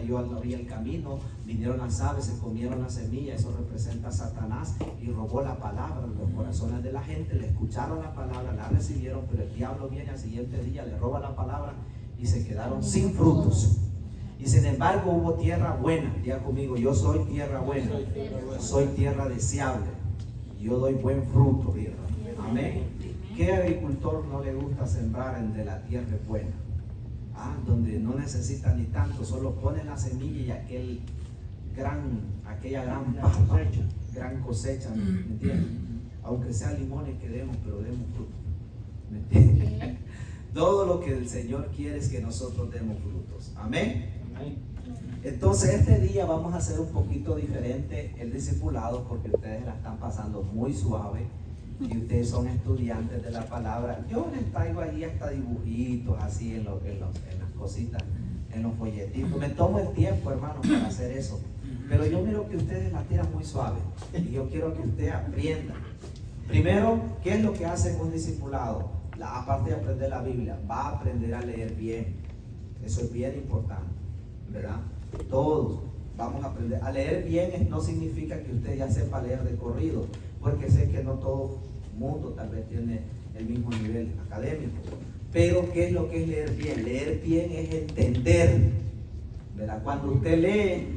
cayó a la orilla del camino, vinieron las aves, se comieron la semilla, eso representa a Satanás, y robó la palabra en los corazones de la gente. Le escucharon la palabra, la recibieron, pero el diablo viene al siguiente día, le roba la palabra y se quedaron sin frutos. Y sin embargo hubo tierra buena. Diga conmigo, yo soy tierra buena, soy tierra deseable, yo doy buen fruto, ¿verdad? Amén. ¿Qué agricultor no le gusta sembrar donde la tierra es buena? Donde no necesita ni tanto, solo pone la semilla y aquella gran papa, gran cosecha, ¿me entiendes? Aunque sean limones que demos, pero demos fruto, ¿me entiendes? Todo lo que el Señor quiere es que nosotros demos frutos. Amén. Entonces este día vamos a hacer un poquito diferente el discipulado, porque ustedes la están pasando muy suave y ustedes son estudiantes de la palabra. Yo les traigo ahí hasta dibujitos así en las cositas, en los folletitos. Me tomo el tiempo, hermano, para hacer eso, pero yo miro que ustedes la tiran muy suave y yo quiero que usted aprenda. Primero, ¿qué es lo que hace un discipulado? Aparte de aprender la Biblia, va a aprender a leer bien. Eso es bien importante, ¿verdad? Todos vamos a aprender a leer bien. No significa que usted ya sepa leer de corrido, porque sé que no todo mundo tal vez tiene el mismo nivel académico. Pero ¿qué es lo que es leer bien? Leer bien es entender, ¿verdad? Cuando usted lee,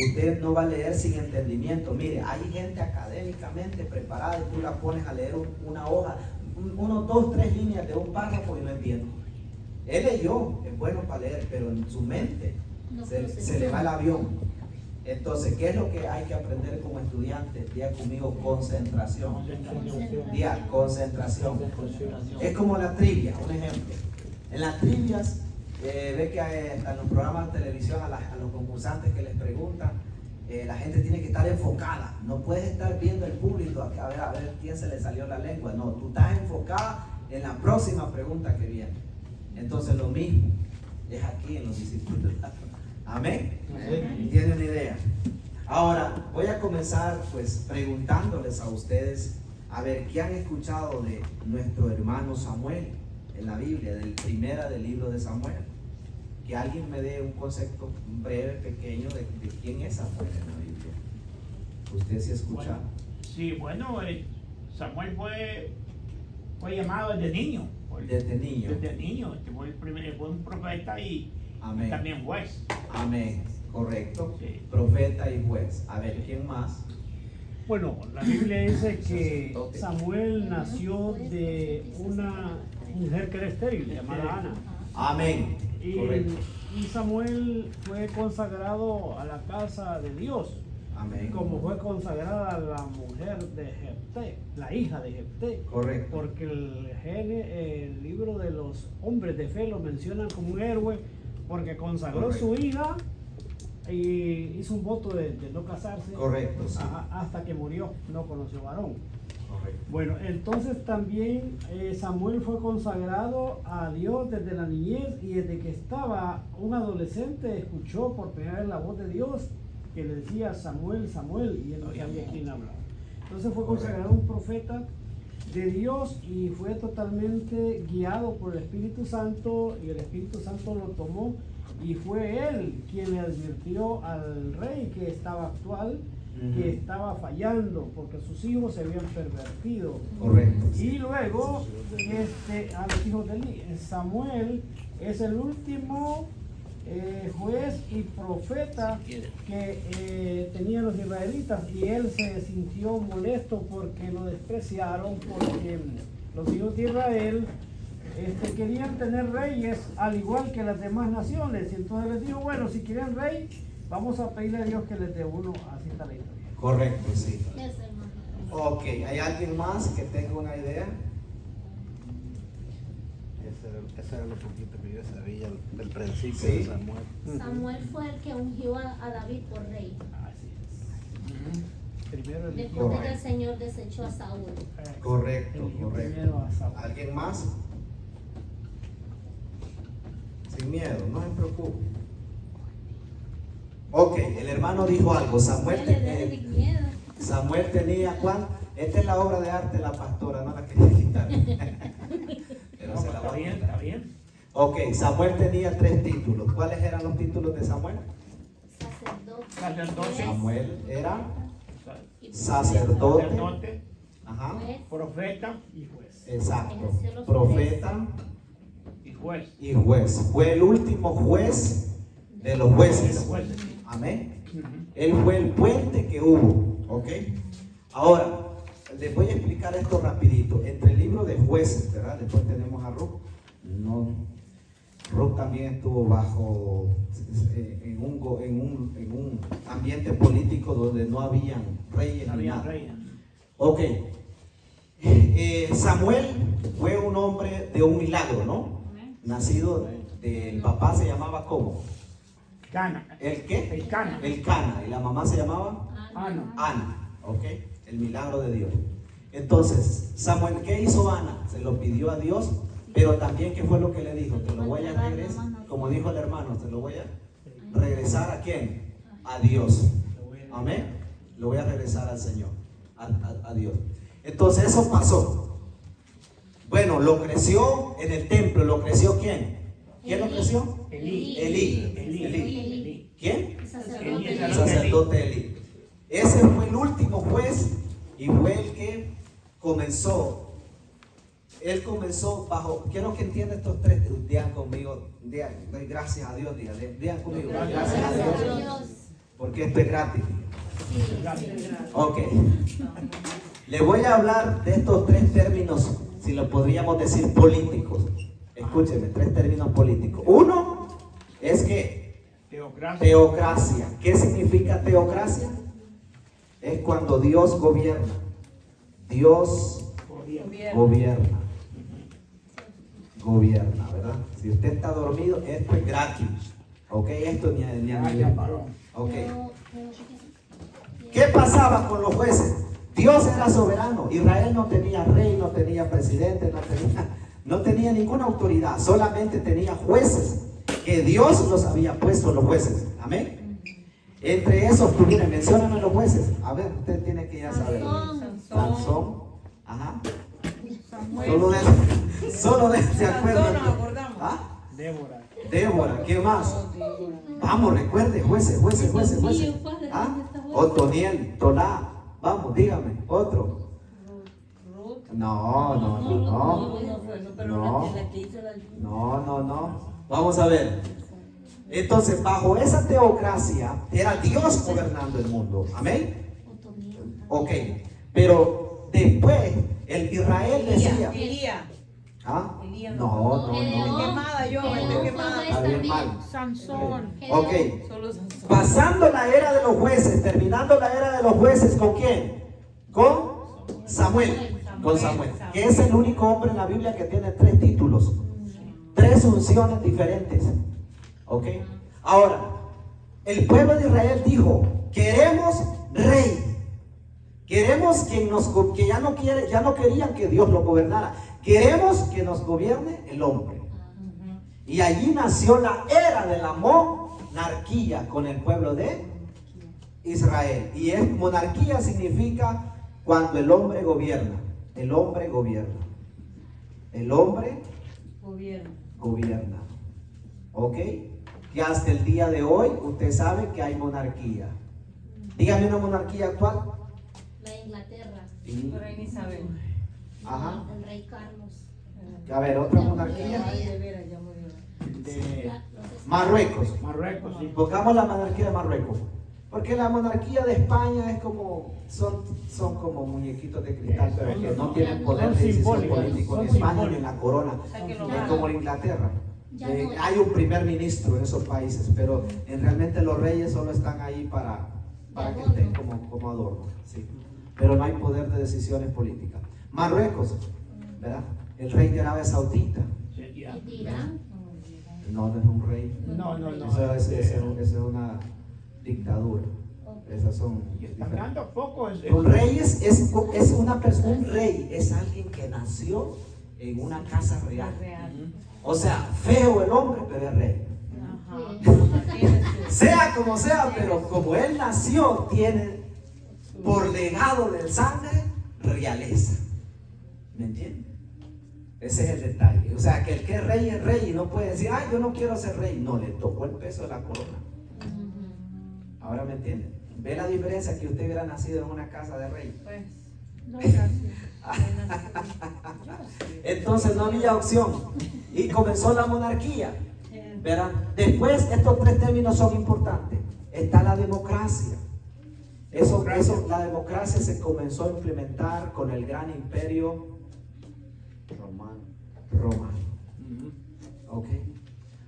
usted no va a leer sin entendimiento. Mire, hay gente académicamente preparada y tú la pones a leer una hoja, 1, 2, 3 líneas de un párrafo y no entiende. Él leyó, es bueno para leer, pero en su mente se le va el avión. Entonces, ¿qué es lo que hay que aprender como estudiante? Diga conmigo, concentración. Diga, concentración. Es como la trivia, un ejemplo. En las trivias, ve que en los programas de televisión a los concursantes que les preguntan, la gente tiene que estar enfocada. No puedes estar viendo el público a ver quién se le salió la lengua. No, tú estás enfocada en la próxima pregunta que viene. Entonces lo mismo es aquí en los discípulos. Amén. ¿Tienen una idea? Ahora voy a comenzar pues preguntándoles a ustedes, a ver, ¿qué han escuchado de nuestro hermano Samuel en la Biblia, del libro de Samuel? Que alguien me dé un concepto breve, pequeño de quién es Samuel en la Biblia. ¿Usted sí escucha? Bueno, Samuel fue llamado desde niño. Desde niño. Desde niño, fue un profeta y amén. También juez. Amén, correcto. Sí. Profeta y juez. A ver, ¿quién más? Bueno, la Biblia dice que Samuel nació de una mujer que era estéril, llamada Ana. Amén. Correcto. Y Samuel fue consagrado a la casa de Dios. Amén. Como fue consagrada la mujer de Jefté, la hija de Jefté. Correcto. Porque el libro de los hombres de fe lo mencionan como un héroe, porque consagró su hija y hizo un voto de no casarse. Correcto, sí. Hasta que murió, no conoció varón. Correcto. Bueno, entonces también Samuel fue consagrado a Dios desde la niñez, y desde que estaba un adolescente escuchó por primera vez la voz de Dios que le decía Samuel, Samuel, y él no sabía quién hablaba. Entonces fue consagrado un profeta de Dios y fue totalmente guiado por el Espíritu Santo, y el Espíritu Santo lo tomó y fue él quien le advirtió al rey que estaba actual, que estaba fallando porque sus hijos se habían pervertido. Correcto. Y luego a los hijos de Eli, Samuel es el último juez y profeta que tenían los israelitas, y él se sintió molesto porque lo despreciaron, porque los hijos de Israel querían tener reyes al igual que las demás naciones, y entonces les dijo, bueno, si quieren rey, vamos a pedirle a Dios que les dé uno. Así está la historia. Correcto, sí. Ok, ¿hay alguien más que tenga una idea? Ese era lo poquito que yo sabía del principio Sí. de Samuel. Samuel fue el que ungió a David por rey. Así es. Primero eligió, Después de que el Señor desechó a Saúl. Correcto, eligió correcto. primero a Saúl. ¿Alguien más? Sin miedo, no se preocupe. Ok, el hermano dijo algo. Samuel tenía, ¿cuál? Esta es la obra de arte de la pastora, no la quería quitar. Pero se la Está voy a bien, quitar. está bien. Ok, Samuel tenía 3 títulos. ¿Cuáles eran los títulos de Samuel? sacerdote, Samuel era y sacerdote. sacerdote, Ajá. juez, profeta Y juez. Exacto. Profeta y juez. y juez. Fue el último juez de los De los jueces. jueces. Amén. Ujú. Él fue el puente que hubo. ¿Ok? Ahora, les voy a explicar esto rapidito. Entre el libro de jueces, ¿verdad? Después tenemos a Ruth. No. Ruth también estuvo bajo en un ambiente político donde no habían reyes No ni había nada. rey. Ok. Samuel fue un hombre de un milagro, ¿no? Nacido del papá se llamaba ¿cómo? Cana. ¿El qué? El Cana. El Cana. Y la mamá se llamaba Ana. Ana. Ok. El milagro de Dios. Entonces, Samuel, ¿qué hizo Ana? Se lo pidió a Dios, pero también, ¿qué fue lo que le dijo? Te lo voy a regresar, como dijo el hermano, te lo voy a regresar ¿a quién? A Dios. Amén. Lo voy a regresar al Señor, a Dios. Entonces eso pasó. Bueno, lo creció en el templo. ¿Lo creció quién? ¿Quién lo creció? Elí. Elí. Elí. ¿Quién? el El sacerdote. sacerdote Elí. Ese fue el último juez y fue el que comenzó. Él comenzó bajo. Quiero que entiendan estos tres. Digan conmigo. Doy gracias a Dios. Digan conmigo. Gracias a Dios. Porque esto es gratis. Ok. Le voy a hablar de estos tres términos, si lo podríamos decir políticos. Escúcheme, tres términos políticos. Uno es que Teocracia. teocracia. ¿Qué significa teocracia? Es cuando Dios gobierna. Dios gobierna. Gobierna, ¿verdad? Si usted está dormido, esto es gratis. Ok, esto ni a Gracias, varón. Ok. ¿Qué pasaba con los jueces? Dios era soberano. Israel no tenía rey, no tenía presidente, no tenía ninguna autoridad. Solamente tenía jueces que Dios los había puesto, los jueces. Amén. Entre esos, tú miren, mencióname los jueces. A ver, usted tiene que ya saber. Sansón. Ajá. Solo de se acuerdan. ¿Ah? Débora. Débora, ¿qué más? Vamos, recuerde, jueces. ¿Ah? Otoniel, Tolá. Vamos, dígame, otro. No. Vamos a ver. Entonces, bajo esa teocracia, era Dios gobernando el mundo. Amén. Ok, pero después, el Israel decía. ¿Ah? No. Está bien mal. Sansón. Ok. Pasando la era de los jueces, terminando la era de los jueces, ¿con quién? Con Samuel. Con Samuel, que es el único hombre en la Biblia que tiene tres títulos, tres unciones diferentes. Ok. Ahora, el pueblo de Israel dijo: queremos rey. Queremos que ya no querían que Dios lo gobernara. Queremos que nos gobierne el hombre. Y allí nació la era de la monarquía con el pueblo de Israel. Y monarquía significa cuando el hombre gobierna. El hombre gobierna. El hombre gobierna. ¿Ok? Que hasta el día de hoy usted sabe que hay monarquía. Dígame una monarquía actual. La Inglaterra. Reina Isabel. Ajá. El rey Carlos. A ver, otra monarquía. De Marruecos. Marruecos, sí. Pongamos la monarquía de Marruecos. Porque la monarquía de España es como, son como muñequitos de cristal, pero que no tienen poder de decisión político en España ni en la corona. Es como en Inglaterra. Hay un primer ministro en esos países, pero realmente los reyes solo están ahí para que estén como adorno. ¿Sí? Pero no hay poder de decisiones políticas. Marruecos, ¿verdad? El rey de Arabia Saudita. Sí, ya. Y Irán. No es un rey. No. Eso es una dictadura. Esas son. Y están dando poco. Los reyes es una persona. Un rey es alguien que nació en una casa real. O sea, feo el hombre, pero es rey. Sea como sea, pero como él nació, tiene por legado del sangre realeza. ¿Me entiendes? Ese es el detalle. O sea, que el que es rey y no puede decir: ay, yo no quiero ser rey. No, le tocó el peso de la corona. Ahora me entienden. ¿Ve la diferencia que usted hubiera nacido en una casa de rey? Pues, No, gracias. Entonces no había opción y comenzó la monarquía. ¿Verdad? Después estos tres términos son importantes. Está la democracia. La democracia se comenzó a implementar con el gran imperio romano. ¿Ok?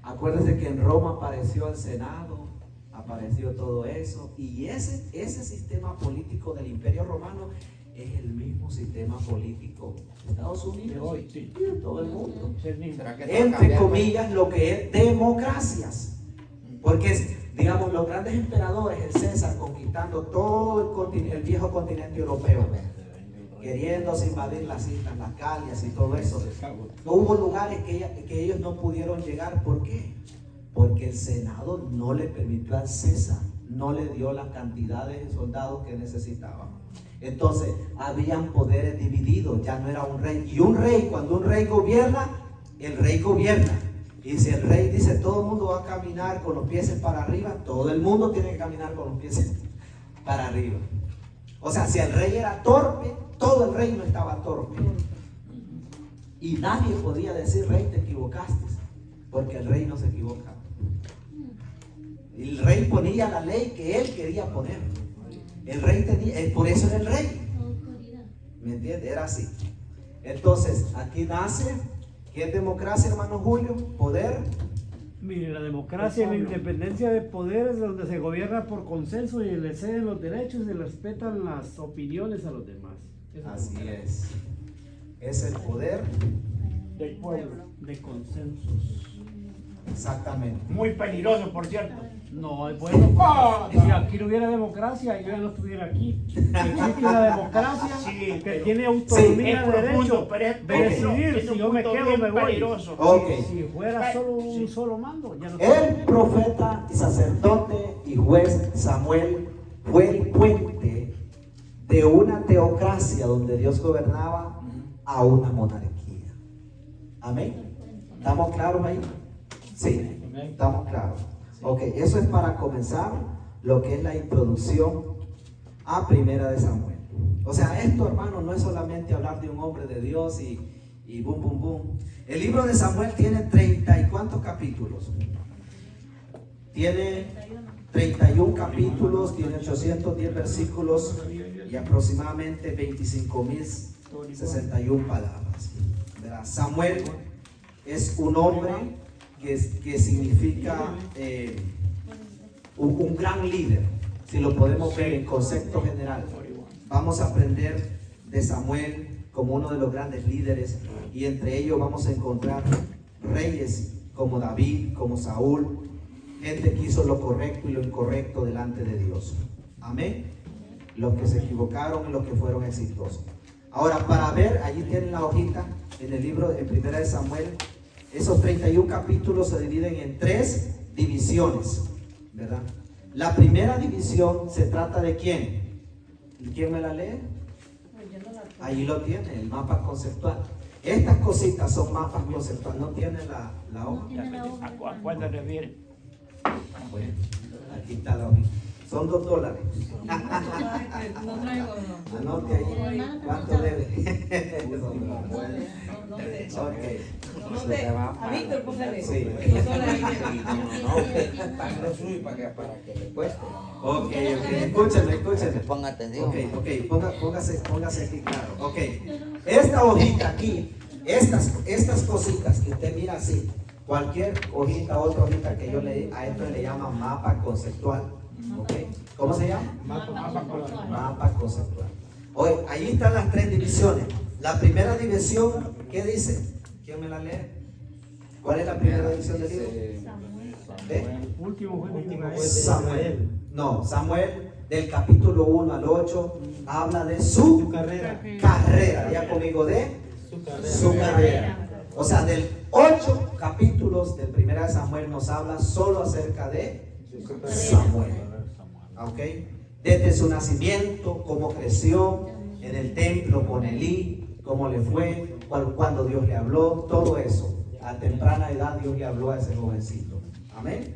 Acuérdense que en Roma apareció el Senado, apareció todo eso, y ese sistema político del imperio romano es el mismo sistema político de Estados Unidos Hoy, sí. y de todo el mundo. Es el mismo. ¿Será que no va a Entre cambiar? comillas, lo que es democracias. Porque, digamos, los grandes emperadores, el César, conquistando todo el viejo continente europeo, queriéndose invadir las islas, las Galias y todo eso. Hubo lugares que ellos no pudieron llegar. ¿Por qué? Porque el Senado no le permitió al César, no le dio la cantidad de soldados que necesitaban. Entonces, habían poderes divididos, ya no era un rey. Y un rey, cuando un rey gobierna, el rey gobierna. Y si el rey dice todo el mundo va a caminar con los pies para arriba, todo el mundo tiene que caminar con los pies para arriba. O sea, si el rey era torpe, todo el reino estaba torpe. Y nadie podía decir, rey, te equivocaste, porque el rey no se equivoca. El rey ponía la ley que él quería poner. El rey tenía, por eso era el rey. Autoridad. ¿Me entiendes? Era así. Entonces, aquí nace, ¿qué es democracia, hermano Julio? Poder. Mire, la democracia y la independencia de poderes donde se gobierna por consenso y le ceden los derechos y se respetan las opiniones a los demás. Eso es Así democracia. es el poder. Del pueblo. De consensos. Exactamente. Muy peligroso, por cierto. No, es bueno. Porque si aquí no hubiera democracia, yo ya no estuviera aquí. Existe una democracia Sí, que pero- tiene autonomía Es de profundo, derecho pero es de decidir es un si yo me punto quedo o bien me voy. peligroso. Ok. Si fuera solo un Sí. solo mando, ya no El profeta, sacerdote y juez Samuel fue el puente de una teocracia donde Dios gobernaba a una monarquía. Amén. ¿Estamos claros ahí? Sí, estamos claros. Ok, eso es para comenzar lo que es la introducción a Primera de Samuel. O sea, esto, hermano, no es solamente hablar de un hombre de Dios y boom, boom, boom. El libro de Samuel tiene 30 y cuántos capítulos. Tiene 31 capítulos, tiene 810 versículos y aproximadamente 25.061 palabras. ¿Verdad? Samuel es un hombre que significa un gran líder, si lo podemos ver en concepto general. Vamos a aprender de Samuel como uno de los grandes líderes, y entre ellos vamos a encontrar reyes como David, como Saúl, gente que hizo lo correcto y lo incorrecto delante de Dios. Amén. Los que se equivocaron y los que fueron exitosos. Ahora, para ver, allí tienen la hojita en el libro de Primera de Samuel. Esos 31 capítulos se dividen en 3 divisiones, ¿verdad? La primera división se trata de ¿quién? ¿Y quién me la lee? Ahí lo tiene, el mapa conceptual. Estas cositas son mapas conceptuales. ¿No tiene la hoja? ¿A cuál te refieres? Bueno, aquí está la hojita. Son $2. No traigo, no. Anote ahí. ¿Cuánto debe? No sé. Ok. No sé. A Víctor, póngale. Sí. Para que le cueste. Ok. Escúchenme. Ponga atención. Ok. Póngase aquí claro. Ok. Esta hojita aquí, estas cositas que usted mira así, cualquier hojita, otra hojita que yo leí, a esto le llaman mapa conceptual. Ok. ¿Cómo se llama? Mapa conceptual. Hoy, ahí están las 3 divisiones. La primera división, ¿qué dice? ¿Quién me la lee? ¿Cuál es la primera división del libro? Último fue Samuel. No, Samuel del capítulo 1 al 8 habla de su carrera. Ya conmigo, de su carrera. O sea, del 8 capítulos del Primera de Samuel nos habla solo acerca de Samuel. ¿Ok? Desde su nacimiento, cómo creció en el templo con Elí, cómo le fue, cuando Dios le habló, todo eso. A temprana edad Dios le habló a ese jovencito. Amén.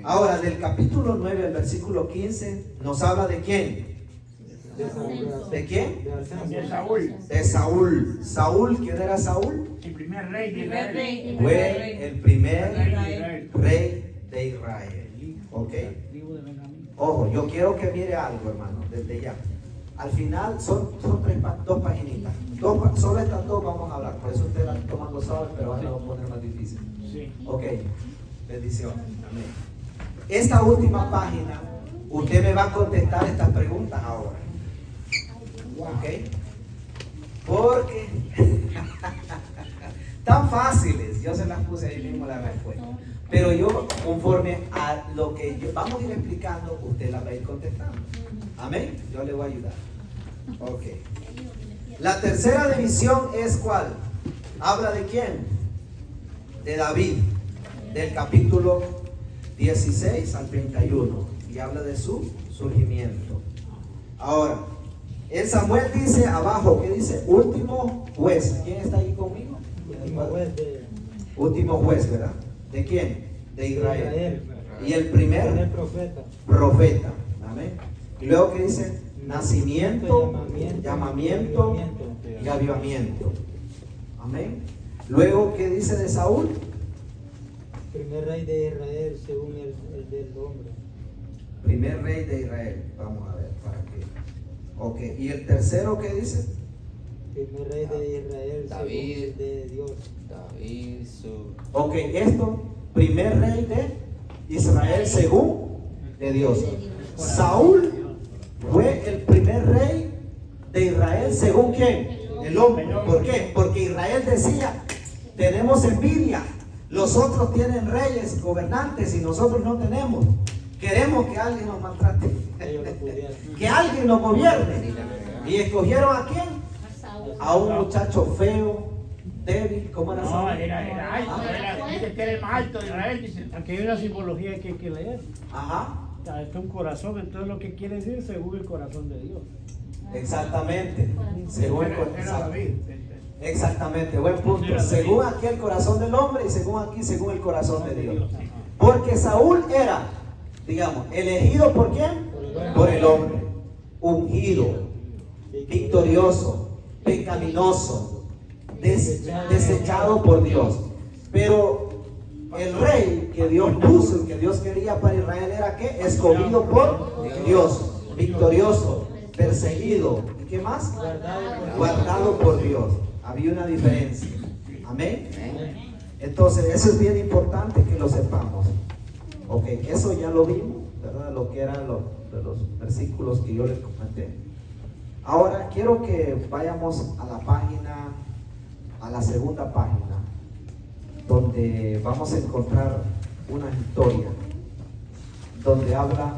Ahora, del capítulo 9 al versículo 15, nos habla de quién. ¿De quién? De Saúl, De Saúl. Saúl, ¿quién era Saúl? el primer rey de Primer Israel. rey. Fue el primer Israel. rey de Israel. ¿Ok? Tribu de Benjamín. Ojo, yo quiero que mire algo, hermano, desde ya. Al final son dos paginitas. Solo estas dos vamos a hablar. Por eso ustedes van tomando sabes, pero ahora lo voy a poner más difícil. Sí. Ok, bendiciones. Amén. Esta última página, usted me va a contestar estas preguntas ahora. Ok. Porque tan fáciles, yo se las puse ahí mismo la respuesta. Pero yo, conforme a lo que vamos a ir explicando, usted la va a ir contestando. Amén. Yo le voy a ayudar. Ok. La tercera división es ¿cuál? ¿Habla de quién? De David, del capítulo 16 al 31. Y habla de su surgimiento. Ahora, en Samuel dice abajo, ¿qué dice? Último juez. ¿Quién está ahí conmigo? Último juez, ¿verdad? ¿De quién? De Israel. Y el primer profeta. Amén. Y luego que dice nacimiento, llamamiento y avivamiento. Amén. Luego que dice de Saúl, Primer rey de Israel según el del hombre. primer rey de Israel. Vamos a ver para qué. Ok. Y el tercero que dice, Primer rey de Israel David. según el de Dios. David, su ok, esto, primer rey de Israel según de Dios. Saúl fue el primer rey de Israel según quién? El hombre. ¿Por qué? Porque Israel decía, tenemos envidia, los otros tienen reyes, gobernantes y nosotros no tenemos. Queremos que alguien nos maltrate, Ellos no podían. que alguien nos gobierne. Y escogieron a quién? A un muchacho feo, débil, ¿cómo era No, Saúl? era alto, dice que era el más alto de Israel, dice. Aquí hay una simbología que hay que leer. Ajá. Está un corazón, entonces lo que quiere decir según el corazón de Dios. Exactamente. Según el Era David. Exactamente, buen punto. Era David. Según aquí el corazón del hombre y según aquí, según el corazón de Dios. Porque Saúl era, digamos, elegido por quién? Por el hombre. Ungido, victorioso, pecaminoso, desechado por Dios. Pero el rey que Dios puso y que Dios quería para Israel era ¿qué? Escogido por Dios, victorioso, perseguido. ¿Y qué más? Guardado por Dios. Había una diferencia. Amén. Entonces, eso es bien importante que lo sepamos. Ok, eso ya lo vimos, ¿verdad? Lo que eran los versículos que yo les comenté. Ahora quiero que vayamos a la página, a la segunda página, donde vamos a encontrar una historia, donde habla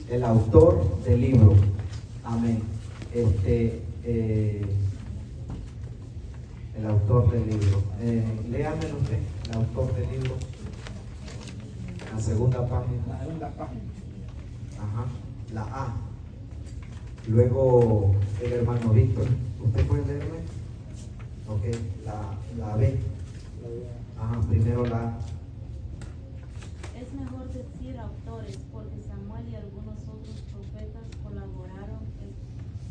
el autor del libro. Amén. El autor del libro. Léamelo usted, el autor del libro. La segunda página. La segunda página. Ajá, la A. Luego el hermano Víctor. ¿Usted puede leerme? Ok, la B. Ajá, primero la A. Es mejor decir autores, porque Samuel y algunos otros profetas colaboraron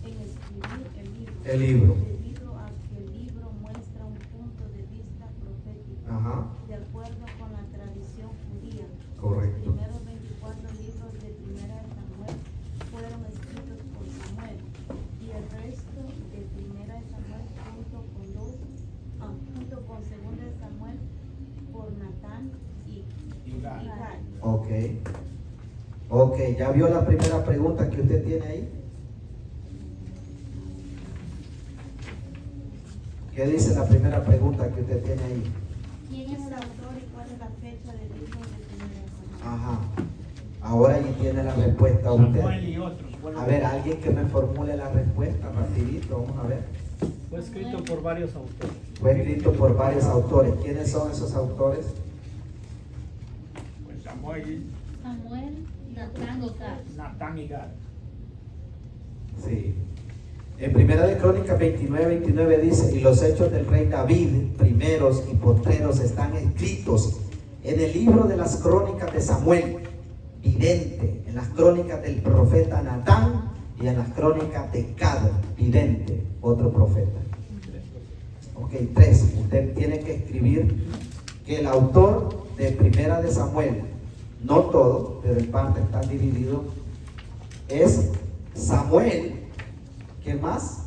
en escribir el libro. El libro. Debido a que el libro muestra un punto de vista profético, Ajá, de acuerdo con la tradición judía. correcto. Los primeros 24 libros de Primera de Samuel fueron escritos por Samuel, y el resto de Primera de Samuel junto con Segunda de Samuel por Natán y Gad. Ok. Ok, ¿ya vio la primera pregunta que usted tiene ahí? ¿Qué dice la primera pregunta que usted tiene ahí? ¿Quién es el autor y cuál es la fecha del libro de Primera de Samuel? Ajá. Ahora ahí tiene la respuesta Samuel usted. y otros. A ver, alguien que me formule la respuesta rapidito, vamos a ver. Fue escrito por varios autores. Fue escrito por varios autores. ¿Quiénes son esos autores? Pues Samuel, Samuel, Natán y Gad. Natán y Gad. Sí. En Primera de Crónicas 29 dice, y los hechos del rey David, primeros y postreros, están escritos en el libro de las crónicas de Samuel, vidente. En las crónicas del profeta Natán y en las crónicas de Gad, vidente, otro profeta. Ok, 3. Usted tiene que escribir que el autor de Primera de Samuel, no todo, pero en parte está dividido, es Samuel. ¿Quién más?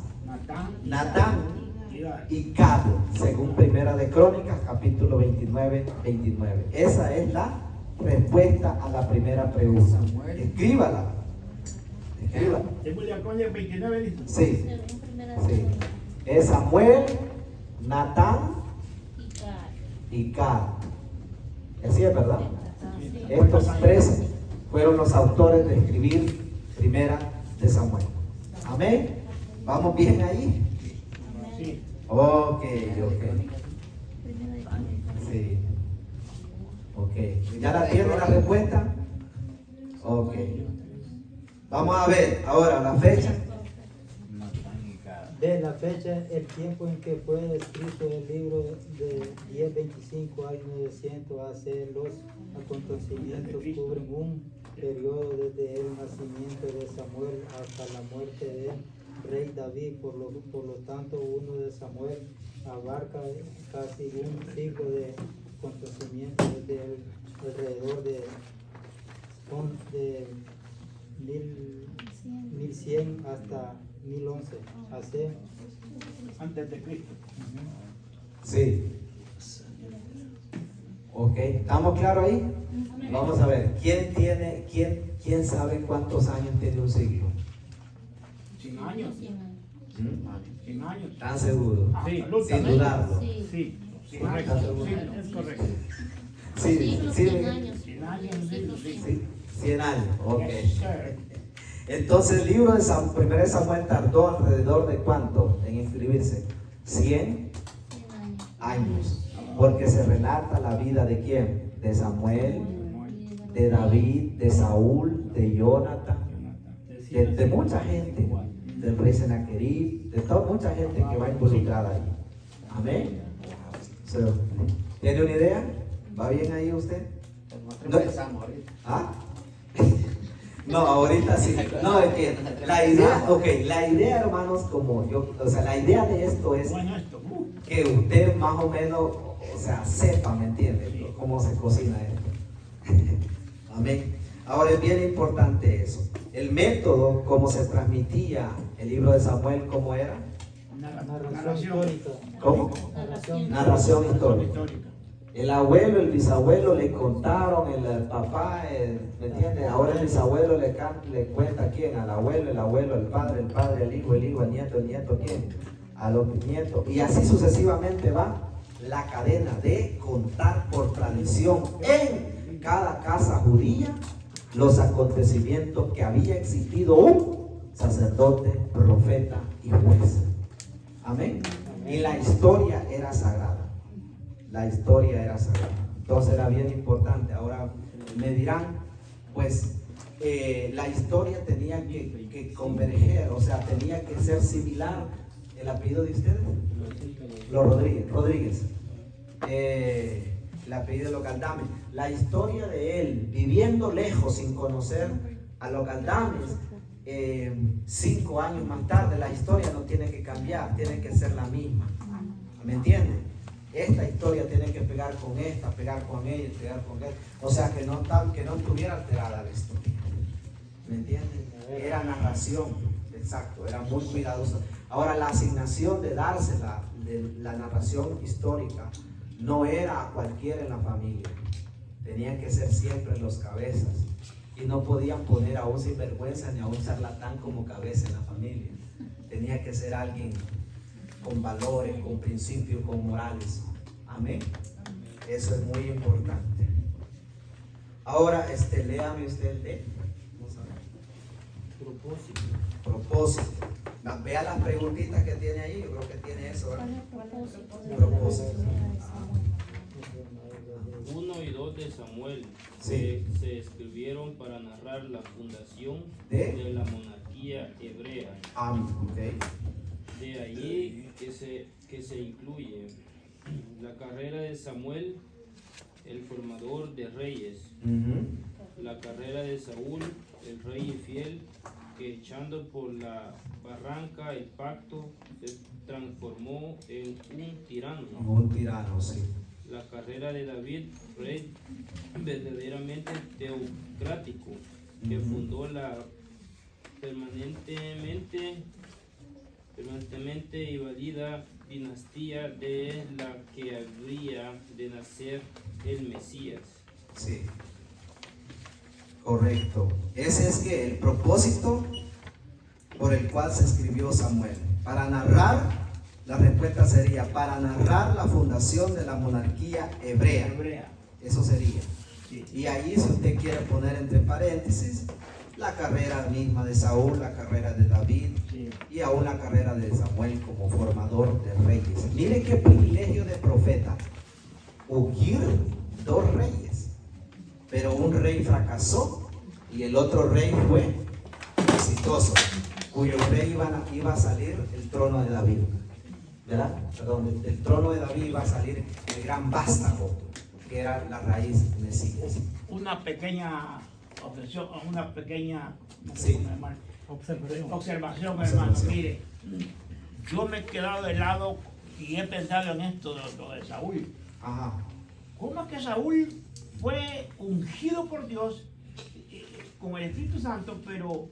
Natán y Gad, según Primera de Crónicas, capítulo 29. Esa es la respuesta a la primera pregunta. Escríbala. Escríbala. ¿Según la Crónica 29 dice? Sí, Según primera sí. de Es Samuel, Natán y Gad. y Gad. Así es, ¿verdad? Sí. Estos 3 fueron los autores de escribir Primera de Samuel. Amén. ¿Vamos bien ahí? Sí. Ok. Primera de Crónicas. Sí. Ok. ¿Ya la tiene la respuesta? Ok. Vamos a ver ahora la fecha. De la fecha, el tiempo en que fue escrito el libro de 1025 al 900 AC, los acontecimientos cubren un periodo desde el nacimiento de Samuel hasta la muerte del rey David. Por lo tanto, uno de Samuel abarca casi un siglo de acontecimientos desde alrededor de 1100 hasta 1011 AC. Antes de Cristo. Sí. Ok. ¿Estamos claros ahí? Vamos a ver. ¿Quién sabe cuántos años tiene un siglo? 100 años. 100 años. ¿Están seguros? Sí, Sin dudarlo. Sí. Sí, correcto. Sí, es correcto. Sí, Siglos, sí, 100 años. 100 años, Siglos, sí. sí, 100 años. Ok. Yes, sir. Entonces el libro de Primera de Samuel tardó alrededor de ¿cuánto en escribirse? 100 años. Porque se relata la vida de quién? De Samuel, de David, de Saúl, de Jonathan, de mucha gente, del rey Sennacherib, de toda mucha gente que va involucrada ahí. Amén. So, ¿tiene una idea? ¿Va bien ahí usted? No. ¿Ah? No, ahorita sí. No, es que la idea, hermanos, como yo, o sea, la idea de esto es Bueno, esto. que usted más o menos, o sea, sepa, ¿me entiende? Cómo se cocina esto. Amén. Ahora es bien importante eso. El método, cómo se transmitía el libro de Samuel, ¿cómo era? Narración histórica. ¿Cómo? Narración Narración histórica. El abuelo, el bisabuelo le contaron, el papá, ¿me entiendes? Ahora el bisabuelo le cuenta a quién, al abuelo, el padre, el hijo, el nieto, ¿quién? A los nietos. Y así sucesivamente va la cadena de contar por tradición en cada casa judía los acontecimientos que había existido un sacerdote, profeta y juez. Amén. Y la historia era sagrada. La historia era sagrada. Entonces era bien importante. Ahora me dirán, pues la historia tenía que converger, o sea, tenía que ser similar. ¿El apellido de ustedes? Los Rodríguez. El apellido de los Galdames. La historia de él, viviendo lejos sin conocer a los Galdames, 5 años más tarde, la historia no tiene que cambiar, tiene que ser la misma. ¿Me entienden? Esta historia tiene que pegar con esta, pegar con ella, pegar con esta. O sea, que no estuviera alterada la historia. ¿Me entienden? Era narración, exacto, era muy cuidadosa. Ahora, la asignación de dársela, de la narración histórica, no era a cualquiera en la familia. Tenían que ser siempre los cabezas. Y no podían poner a un sinvergüenza ni a un charlatán como cabeza en la familia. Tenía que ser alguien con valores, con principios, con morales. Amén. Eso es muy importante. Ahora, léame usted el de. Vamos a ver. Propósito. Vea las preguntitas que tiene ahí. Yo creo que tiene eso, ¿verdad? Propósito. 1 y 2 de Samuel Sí. se escribieron para narrar la fundación ¿De? de la monarquía hebrea. Ok. De allí que se incluye la carrera de Samuel el formador de reyes. Ujú. La carrera de Saúl, el rey infiel, que echando por la barranca el pacto, se transformó en un tirano. Un tirano, sí. La carrera de David, rey verdaderamente teocrático, que Ujú. fundó la permanentemente y válida dinastía de la que habría de nacer el Mesías. Sí. Correcto. Ese es que el propósito por el cual se escribió Samuel. Para narrar, la respuesta sería para narrar la fundación de la monarquía hebrea. Hebrea. Eso sería. Sí. Y ahí, si usted quiere poner entre paréntesis, la carrera misma de Saúl, la carrera de David Sí. y aún la carrera de Samuel como formador de reyes. Mire qué privilegio de profeta. Ungir 2 reyes. Pero un rey fracasó y el otro rey fue exitoso, cuyo rey iba a salir el trono de David. ¿Verdad? Perdón, del trono de David iba a salir el gran vástago, que era la raíz Mesías. Una pequeña observación, una pequeña Sí. hermano, Observación. observación, hermano. Observación. Mire, yo me he quedado de lado y he pensado en esto de lo de Saúl. Ajá. ¿Cómo es que Saúl fue ungido por Dios con el Espíritu Santo, pero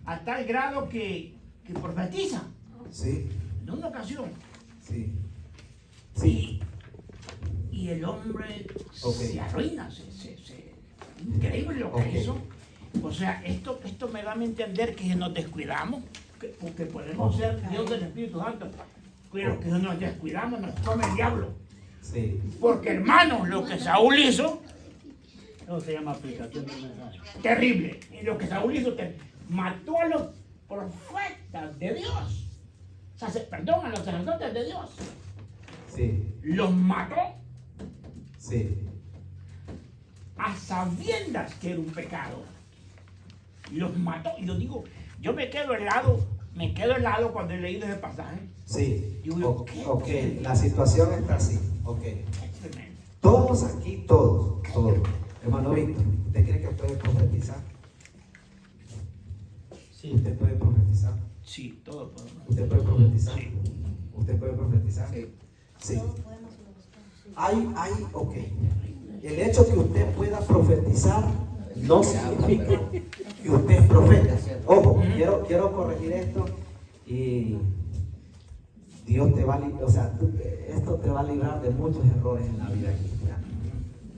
a tal grado que profetiza Sí, en una ocasión? sí. Sí. Y el hombre Ok. se arruina, increíble lo que Ok. hizo. O sea, esto me da a entender que nos descuidamos, porque podemos ser Dios del Espíritu Santo, pero que nos descuidamos, nos come el diablo. Sí. Porque hermanos, lo que Saúl hizo, Eso se llama aplicación del mensaje. terrible. Y lo que Saúl hizo, mató a los profetas de Dios. Perdón, a los sacerdotes de Dios. Sí. Los mató Sí. a sabiendas que era un pecado. Los mató. Y yo digo, yo me quedo helado cuando he leído ese pasaje. Sí. Yo digo, ¿qué? Ok, la situación está así. Ok. Es tremendo. Todos aquí, todos. Hermano Víctor, ¿usted cree que puede profetizar? Sí. ¿Usted puede profetizar? Sí, todo podemos. ¿Usted puede profetizar? Sí. ¿Usted puede profetizar? Sí. Sí. Todos podemos lo buscamos. Ok. El hecho que usted pueda profetizar no significa que usted es profeta. Ojo, quiero corregir esto y Dios te va a librar, o sea, esto te va a librar de muchos errores en la vida cristiana.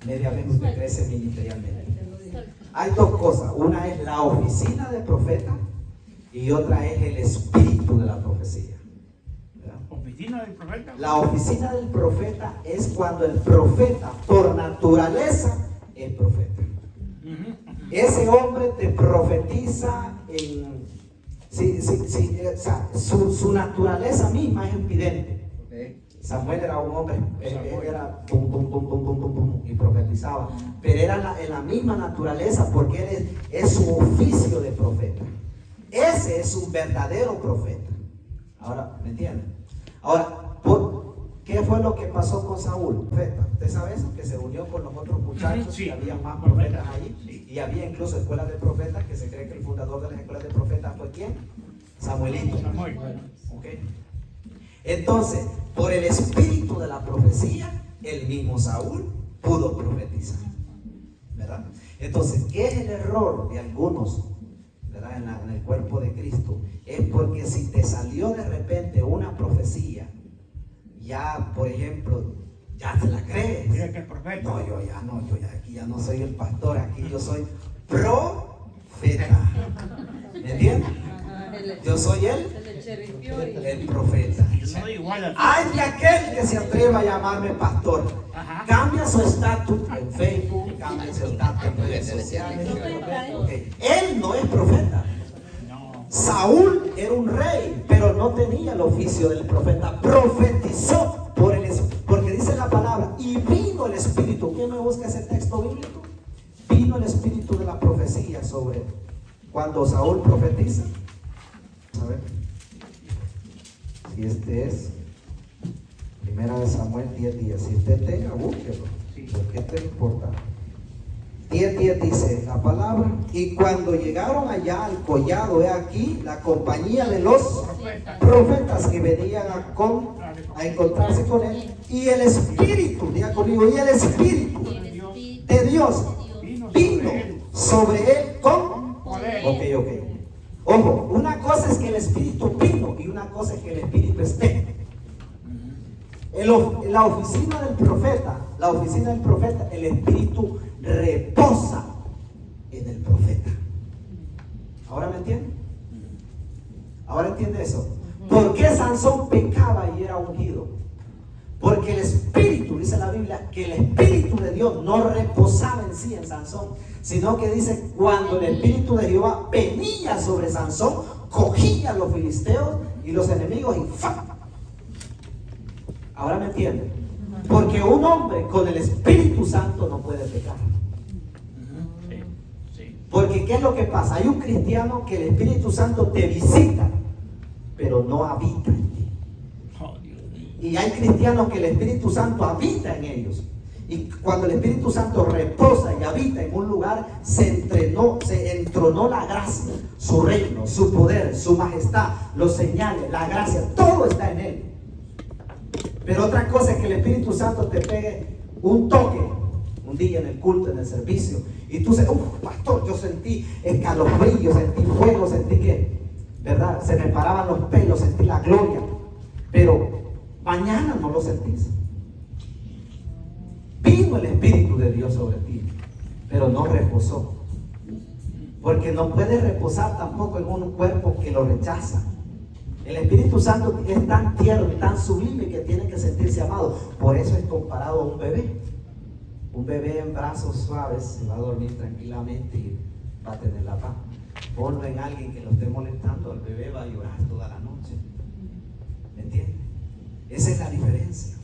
Media vez usted crece ministerialmente. Hay 2 cosas. Una es la oficina del profeta y otra es el espíritu de la profecía. ¿Verdad? Oficina del profeta. La oficina del profeta es cuando el profeta, por naturaleza, es profeta. Ese hombre te profetiza en... o sea, su naturaleza misma es evidente. Samuel era un hombre, él era pum, pum, pum, pum, pum, pum, pum, y profetizaba. Pero era en la misma naturaleza porque él es su oficio de profeta. Ese es un verdadero profeta. Ahora, ¿me entienden? Ahora, ¿qué fue lo que pasó con Saúl? Profeta. ¿Usted sabe eso? Que se unió con los otros muchachos Sí. y había más profetas ahí. Y había incluso escuelas de profetas, que se cree que el fundador de las escuelas de profetas fue ¿quién? Samuelito. Samuel. ¿Ok? Entonces, por el espíritu de la profecía, el mismo Saúl pudo profetizar. ¿Verdad? Entonces, ¿qué es el error de algunos, ¿verdad? En el cuerpo de Cristo? Es porque si te salió de repente una profecía, ya, por ejemplo, ya te la crees. Mira que es profeta. No, yo ya aquí ya no soy el pastor, aquí yo soy profeta. ¿Me entiendes? Yo soy el profeta. Yo no doy igual a Hay de aquel que se atreva a llamarme pastor. Ajá. Cambia su estatus en Facebook, cambia su estatus en redes sociales. Ok. Él no es profeta. No. Saúl era un rey, pero no tenía el oficio del profeta. Profetizó porque dice la palabra, y vino el espíritu. ¿Quién me busca ese texto bíblico? Vino el espíritu de la profecía sobre cuando Saúl profetiza. A ver. Si este es 1 Samuel 10:10. Si usted tenga, búsquelo. Sí. porque esto es importante. 10:10 dice la palabra, y cuando llegaron allá al collado, he aquí la compañía de los profetas que venían a encontrarse con él, y el Espíritu, diga conmigo, y el Espíritu de Dios vino sobre él con poder. Ok. Ojo, una cosa es que el Espíritu vino y una cosa es que el Espíritu esté. La oficina del profeta, el Espíritu reposa en el profeta. ¿Ahora me entiende? ¿Ahora entiende eso? ¿Por qué Sansón pecaba y era ungido? Porque el Espíritu, dice la Biblia, que el Espíritu de Dios no reposaba en sí en Sansón, sino que dice, cuando el Espíritu de Jehová venía sobre Sansón, cogía a los filisteos y los enemigos y ¡fam! Ahora me entienden. Porque un hombre con el Espíritu Santo no puede pecar. Porque ¿qué es lo que pasa? Hay un cristiano que el Espíritu Santo te visita, pero no habita en ti. Y hay cristianos que el Espíritu Santo habita en ellos. Y cuando el Espíritu Santo reposa y habita en un lugar, se entronó la gracia, su reino, su poder, su majestad, los señales, la gracia, todo está en él. Pero otra cosa es que el Espíritu Santo te pegue un toque un día en el culto, en el servicio, y tú dices, pastor, yo sentí escalofrío, sentí fuego, sentí que, ¿verdad? Se me paraban los pelos, sentí la gloria, pero mañana no lo sentís. Vino el Espíritu de Dios sobre ti, pero no reposó, porque no puede reposar tampoco en un cuerpo que lo rechaza. El Espíritu Santo es tan tierno y tan sublime que tiene que sentirse amado. Por eso es comparado a un bebé. Un bebé en brazos suaves se va a dormir tranquilamente y va a tener la paz. Ponlo en alguien que lo esté molestando, el bebé va a llorar toda la noche. ¿Me entiendes? Esa es la diferencia.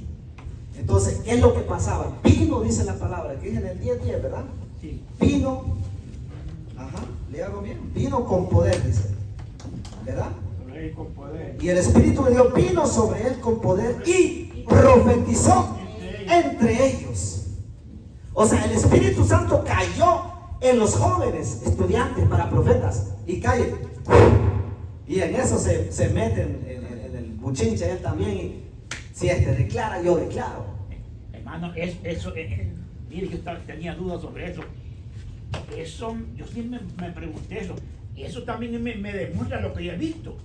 Entonces, ¿qué es lo que pasaba? Vino, dice la palabra, que es en el 10:10, ¿verdad? Sí. Vino, le hago bien, vino con poder, dice, ¿verdad? Con poder. Y el Espíritu de Dios vino sobre él con poder y profetizó entre ellos. O sea, el Espíritu Santo cayó en los jóvenes estudiantes para profetas y cae. Y en eso se meten en el buchinche él también. Y si este declara, yo declaro. Hermano, eso, mire, yo tenía dudas sobre eso. Eso, yo sí me pregunté eso. Y eso también me demuestra lo que yo he visto.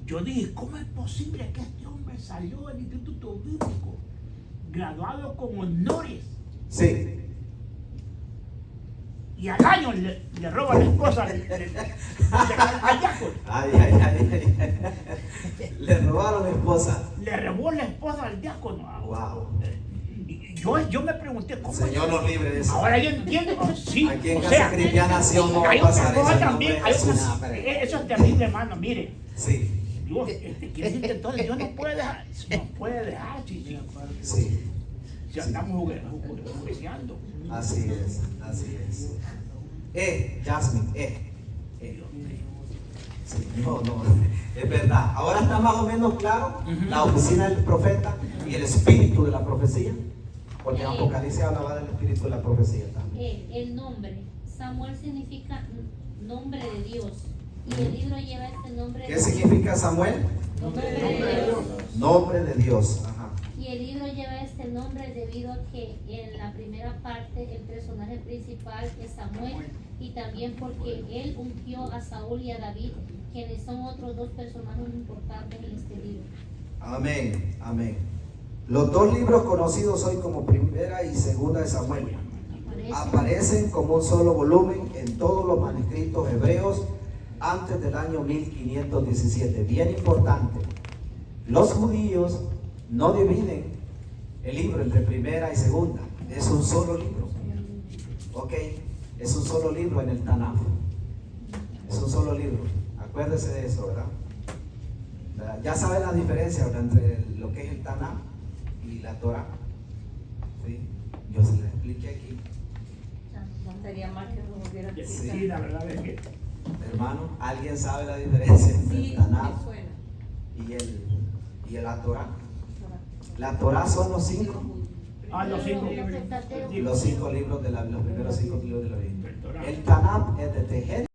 Yo dije, ¿cómo es posible que este hombre salió del Instituto Bíblico, graduado con honores? Sí. Y al año le roba la esposa al diácono. Le robaron la esposa. Le robó la esposa al diácono. Wow. Yo me pregunté, ¿cómo? Señor nos libre de eso. Ahora yo entiendo. Sí, Aquí en o Casa sea, Cristiana Nación no va hay a otra pasar cosa eso. también. Eso es terrible, hermano. Mire, Sí. Dios, quiere decir que entonces Dios no puede dejar, chichi. Sí. Si andamos jugueteando. Así es. Jasmine, Sí, no, es verdad. Ahora está más o menos claro la oficina del profeta y el espíritu de la profecía. Porque Apocalipsis hablaba del espíritu de la profecía también. El nombre. Samuel significa nombre de Dios. Y el libro lleva este nombre. ¿Qué significa Samuel? Nombre de Dios. Nombre de Dios. Ajá. Y el libro lleva este nombre debido a que en la primera parte el personaje principal es Samuel y también porque él ungió a Saúl y a David, quienes son otros dos personajes importantes en este libro. Amén. Los dos libros conocidos hoy como Primera y Segunda de Samuel aparecen como un solo volumen en todos los manuscritos hebreos antes del año 1517. Bien importante. Los judíos no dividen el libro entre primera y segunda. Es un solo libro. Ok. Es un solo libro en el Tanaj. Es un solo libro. Acuérdese de eso, ¿verdad? Ya saben la diferencia, ¿verdad?, entre lo que es el Tanaj y la Torah. ¿Sí? Yo se la expliqué aquí. No sería mal que nos hubiera Sí, la verdad es que. Hermano, ¿alguien sabe la diferencia entre Sí, el Tanaj me suena. y la Torah? La Torah son los 5 Ah, los 5 Los libros. Pentateucos. Los 5 libros de la, los primeros 5 libros de la Biblia. El Torá. El Tanakh es de tejer